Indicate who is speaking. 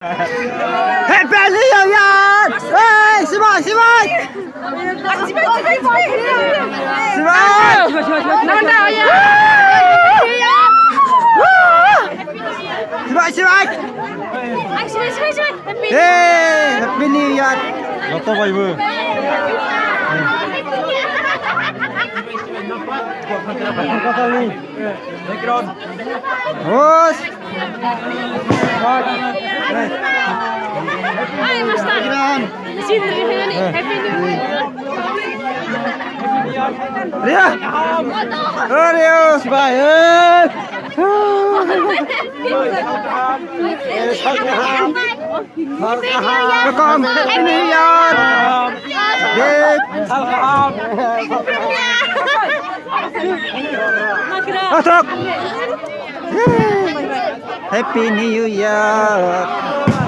Speaker 1: Happy New Year! Hey, Simon, Simon! Simon!
Speaker 2: 나간다 야!
Speaker 1: Simon, Simon! Hey, Happy New Year!
Speaker 3: 로또 바이브.
Speaker 1: Bos!
Speaker 2: はいましたシーズンにハッピーニューイヤー
Speaker 1: Ria! Oh, Rio! Simon! Welcome! Happy New Year! Dave! Masuk! Happy New Year!